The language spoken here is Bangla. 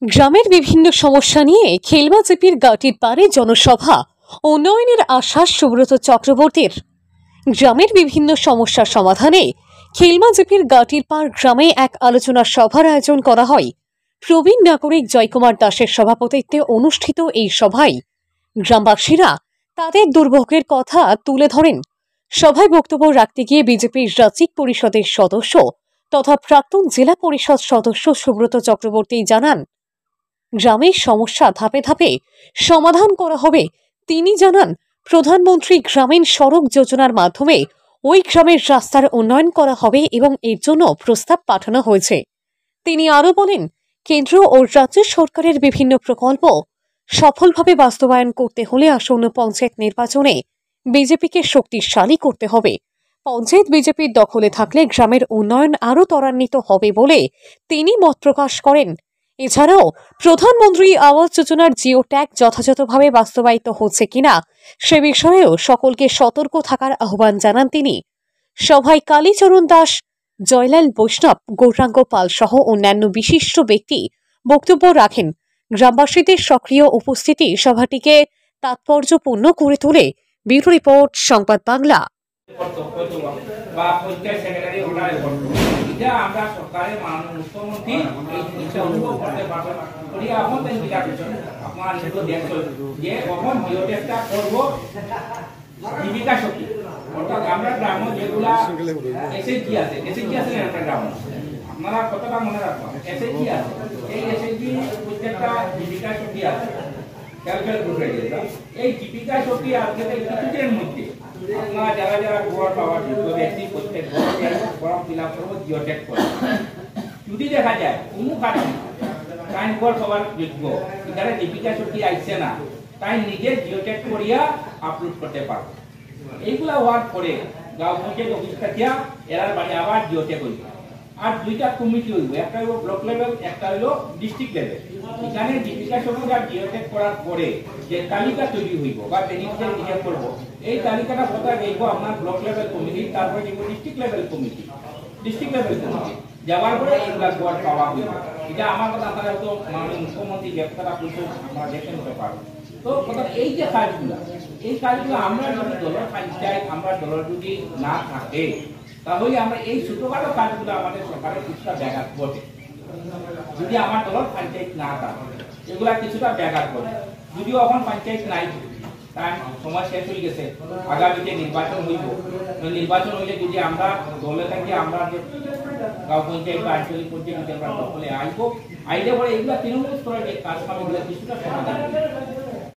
গ্রামের বিভিন্ন সমস্যা নিয়ে খেলমাচিপির গাটির পারে জনসভা, উন্নয়নের আশ্বাস সুব্রত চক্রবর্তীর। গ্রামের বিভিন্ন সমস্যার সমাধানে খেলমাচিপির গাটির পার গ্রামে এক আলোচনা সভার আয়োজন করা হয়। প্রবীণ নাগরিক জয়কুমার দাসের সভাপতিত্বে অনুষ্ঠিত এই সভায় গ্রামবাসীরা তাদের দুর্ভোগের কথা তুলে ধরেন। সভায় বক্তব্য রাখতে গিয়ে বিজেপির রাজ্যিক পরিষদের সদস্য তথা প্রাক্তন জেলা পরিষদ সদস্য সুব্রত চক্রবর্তী জানান, গ্রামের সমস্যা ধাপে ধাপে সমাধান করা হবে। তিনি জানান, প্রধানমন্ত্রী গ্রামীণ সড়ক যোজনার মাধ্যমে ওই গ্রামের রাস্তার উন্নয়ন করা হবে এবং এর জন্য প্রস্তাব পাঠানো হয়েছে। তিনি আরও বলেন, কেন্দ্র ও রাজ্য সরকারের বিভিন্ন প্রকল্প সফলভাবে বাস্তবায়ন করতে হলে আসন্ন পঞ্চায়েত নির্বাচনে বিজেপিকে শক্তিশালী করতে হবে। পঞ্চায়েত বিজেপির দখলে থাকলে গ্রামের উন্নয়ন আরও ত্বরান্বিত হবে বলে তিনি মত প্রকাশ করেন। এছাড়াও প্রধানমন্ত্রী আবাস যোজনার জিও ট্যাগ যথাযথভাবে বাস্তবায়িত হচ্ছে কিনা সে বিষয়েও সকলকে সতর্ক থাকার আহ্বান জানান তিনি। সভায় কালীচরণ দাস, জয়লাল বৈষ্ণব, গৌরাঙ্গ পাল সহ অন্যান্য বিশিষ্ট ব্যক্তি বক্তব্য রাখেন। গ্রামবাসীদের সক্রিয় উপস্থিতি সভাটিকে তাৎপর্যপূর্ণ করে তোলে। ব্যুরো রিপোর্ট, সংবাদ বাংলা। আমরা সরকারের মাননীয় মুখ্যমন্ত্রী অনুভব করতে পারবেন আপনার যে কখন জিওটেকটা করবো জীবিকা শক্তি, অর্থাৎ আমরা গ্রাম যেগুলা এসএইচজি আছে, এসএইচজি আছে একটা গ্রাম, আপনারা কতটা মনে রাখবেন এসএইচজি আছে, এই এসএইচজি প্রত্যেকটা জীবিকা শক্তি আছে। এই জীবিকা শক্তি আজকে কিছুদিনের মধ্যে আপনারা যারা যারা ঘর পাওয়ার যোগ্য ব্যক্তি প্রত্যেক ফর্ম ফিল আপ করবো, জিওটেক করবো। যদি দেখা যায় কোনো কারণে তাই ঘর পাওয়ার যোগ্য এখানে জীবিকা শক্তি আসছে না, তাই নিজে জিওটেক করিয়া আপলোড করতে পারবো। এইগুলা হওয়ার পরে গাঁও পঞ্চায়েত অফিস থাকিয়া এরার বাড়ি আবার জিওটেক হইব। আর দুইটা কমিটি হইব, একটা হইব ব্লক লেভেল, একটা হইল ডিস্ট্রিক্ট লেভেল। এখানে জীবিকা শক্তি আর জিওটেক করার পরে যে তালিকা তৈরি হইব বা বেনিফিশিয়ারি হিসাব করবো, এই তালিকাটা কোথায় দেখব আপনার ব্লক লেভেল কমিটি, তারপরে দেখব district level committee, district level committee যাওয়ার পরে এইগুলা গোয়ার পাওয়া হইব। এটা আমার কথা আপনারা তো মাননীয় মুখ্যমন্ত্রী যে কথাটা বলছে আপনারা দেখে নিতে পারবেন। তো এই যে কাজগুলা, এই কাজগুলো আমরা যদি দলের পঞ্চায়েত আমরা দলের যদি না থাকে তাহলে আমরা এই ছোটখাটো কাজগুলো আমাদের সরকারের কিছুটা ব্যাঘাত ঘটে। যদি আমার দলের পঞ্চায়েত না থাকে এগুলা কিছুটা ব্যাঘাত ঘটে। যদিও এখন পঞ্চায়েত নাই, কারণ সময় শেষ হয়ে গেছে, আগামীতে নির্বাচন হইব। নির্বাচন হইলে যদি আমরা দলে থাকি, আমরা যে গাঁও পঞ্চায়েত বা আঞ্চলিক পর্যায়ে যদি আমরা দখলে আইলে পরে এগুলা তৃণমূল স্তরের কাজ কামগুলো কিছুটা সমাধান